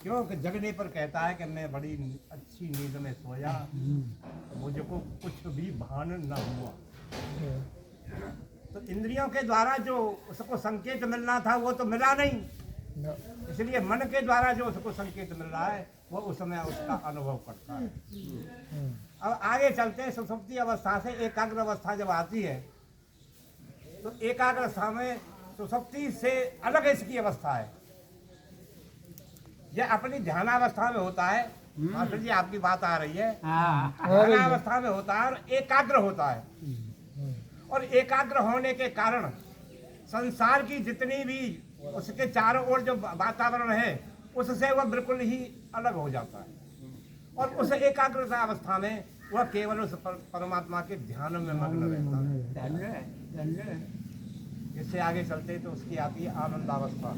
क्यों कि जगने पर कहता है कि मैं बड़ी अच्छी नींद में सोया, मुझको कुछ भी भान न हुआ। तो इंद्रियों के द्वारा जो उसको संकेत मिलना था वो तो मिला नहीं, इसलिए मन के द्वारा जो उसको संकेत मिल रहा है वो उस समय उसका अनुभव करता है। अब आगे चलते हैं। सुषुप्ति अवस्था से एकाग्र अवस्था जब आती है तो एकाग्र अवस्था में सुषुप्ति से अलग इसकी अवस्था है। यह अपनी ध्यानावस्था में होता है। मास्टर जी आपकी बात आ रही है। ध्यानावस्था में होता है और एकाग्र होता है, और एकाग्र होने के कारण संसार की जितनी भी उसके चारों ओर जो वातावरण है उससे वह बिल्कुल ही अलग हो जाता है, और उस एकाग्रता अवस्था में वह केवल उस परमात्मा के ध्यान में मग्न रहता है। इससे आगे चलते तो उसकी आती है आनंदावस्था।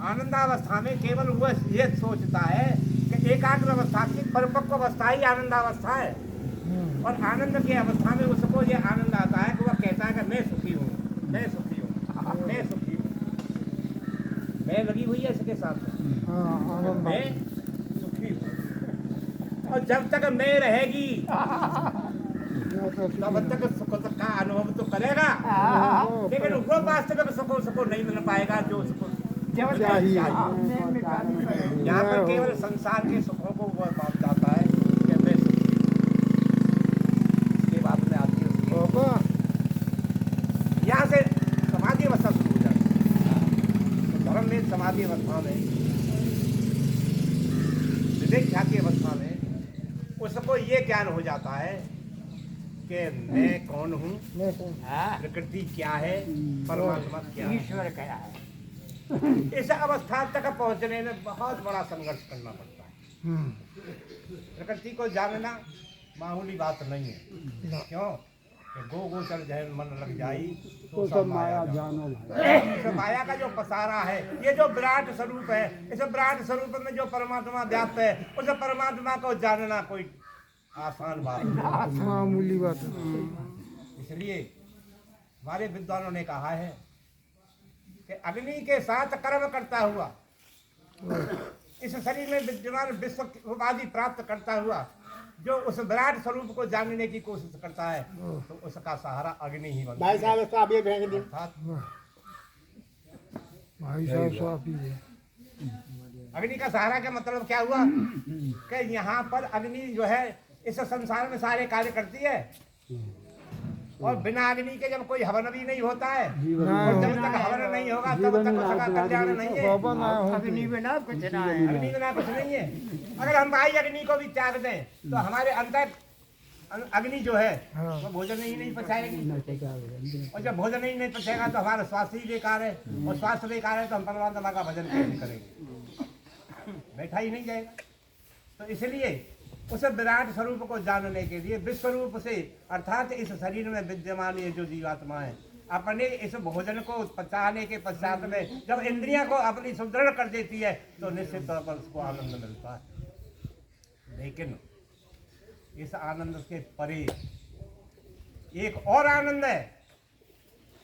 आनंदावस्था में केवल वह यह सोचता है कि एकाग्र अवस्था की परिपक्व अवस्था ही आनंदावस्था है, और आनंद की अवस्था में उसको ये आनंद आता है कि वह कहता है कि मैं सुखी हूँ, मैं सुखी हूँ, मैं सुखी हूँ। मैं लगी हुई है इसके साथ में, मैं सुखी हूँ। और जब तक मैं रहेगी तब तक सुख का अनुभव तो करेगा, लेकिन वो वास्तविक सुख नहीं मिल पाएगा जो उसको चाहिए। यहाँ पर केवल संसार के सुखों को वह मान जाता है कि मैं सुखी हूँ। इसके बाद में आती है यहाँ से समाधि अवस्था शुरू हो जाती है। धर्म में समाधि अवस्था में, विवेक ख्याति अवस्था में उसको ये ज्ञान हो जाता है कि मैं कौन हूँ, प्रकृति क्या है, परमात्मा क्या है, ईश्वर क्या है। इस अवस्था तक पहुंचने में बहुत बड़ा संघर्ष करना पड़ता है। प्रकृति को जानना मामूली बात नहीं है। क्यों कि गो गोचर जहन मन लग जाई तो सब माया जानो। इस माया का जो पसारा है, ये जो विराट स्वरूप है, इस विराट स्वरूप में जो परमात्मा व्याप्त है, उस परमात्मा को जानना कोई आसान बात नहीं, मामूली बात। इसलिए हमारे विद्वानों ने कहा है कि अग्नि के साथ कर्म करता हुआ, इस शरीर में विद्यमान विश्व उपाधि प्राप्त करता हुआ जो उस विराट स्वरूप को जानने की कोशिश करता है, तो उसका सहारा अग्नि ही बनता है। अग्नि का सहारा का मतलब क्या हुआ कि यहाँ पर अग्नि जो है इस संसार में सारे कार्य करती है, और बिना अग्नि के जब कोई हवन भी नहीं होता है, और जब तक हवन नहीं होगा तब तक उसका कल्याण नहीं है। अग्नि बिना कुछ ना है, अग्नि बिना कुछ नहीं है। अगर हम बाह्य अग्नि को भी त्याग दें तो हमारे अंदर अग्नि जो है वो भोजन ही नहीं पचाएगी, और जब भोजन ही नहीं पचेगा तो हमारा स्वास्थ्य ही बेकार है, और स्वास्थ्य बेकार है तो हम परमात्मा का भजन कैसे करेंगे, बैठा ही नहीं जाएगा। तो इसलिए उस विराट स्वरूप को जानने के लिए विश्व रूप से, अर्थात इस शरीर में विद्यमान ये जो जीवात्मा है, अपने इस भोजन को पचाने के पश्चात में जब इंद्रियां को अपनी सुदृढ़ कर देती है तो निश्चित तौर पर उसको आनंद मिलता है। लेकिन इस आनंद के परे एक और आनंद है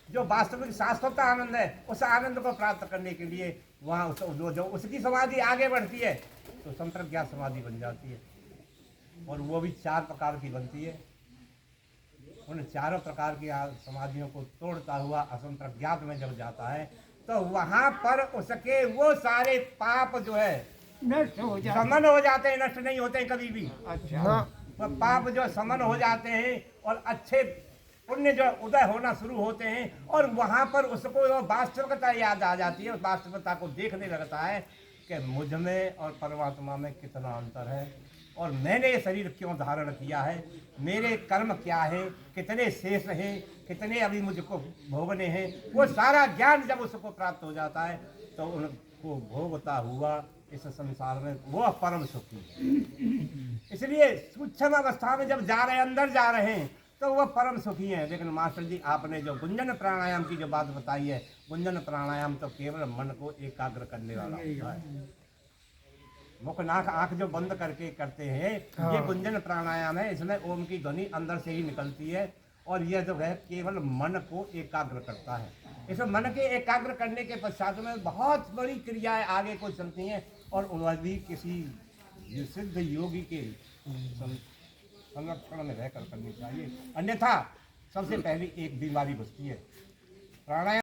जो वास्तविक शाश्वत आनंद है। उस आनंद को प्राप्त करने के लिए वहाँ जो उसकी समाधि आगे बढ़ती है तो संप्रज्ञात समाधि बन जाती है, और वो भी 4 प्रकार की बनती है। उन चारों प्रकार की समाधियों को तोड़ता हुआ असंप्रज्ञात में जब जाता है तो वहाँ पर उसके वो सारे पाप जो है नष्ट हो जाते, समन हो जाते हैं, नष्ट नहीं होते कभी भी। अच्छा, तो पाप जो समन हो जाते हैं और अच्छे पुण्य जो उदय होना शुरू होते हैं, और वहाँ पर उसको वास्तविकता याद आ जाती है। उस वास्तविकता को देखने लगता है कि मुझ में और परमात्मा में कितना अंतर है, और मैंने ये शरीर क्यों धारण किया है, मेरे कर्म क्या है, कितने शेष हैं, कितने अभी मुझको भोगने हैं। वो सारा ज्ञान जब उसको प्राप्त हो जाता है तो उनको भोगता हुआ इस संसार में वो परम सुखी है। इसलिए सूक्ष्म अवस्था में जब जा रहे हैं, अंदर जा रहे हैं, तो वह परम सुखी है। लेकिन मास्टर जी आपने जो गुंजन प्राणायाम की जो बात बताई है, गुंजन प्राणायाम तो केवल मन को एकाग्र करने वाला होता है। मुख नाक आंख जो बंद करके करते हैं, ये गुंजन प्राणायाम है। इसमें ओम की ध्वनि अंदर से ही निकलती है, और यह जो है केवल मन को एकाग्र करता है। इस मन के एकाग्र करने के पश्चात में बहुत बड़ी क्रियाएं आगे को चलती हैं और वह भी किसी सिद्ध योगी के संरक्षण में रहकर करनी चाहिए, अन्यथा सबसे पहली एक बीमारी बचती है। प्राणायाम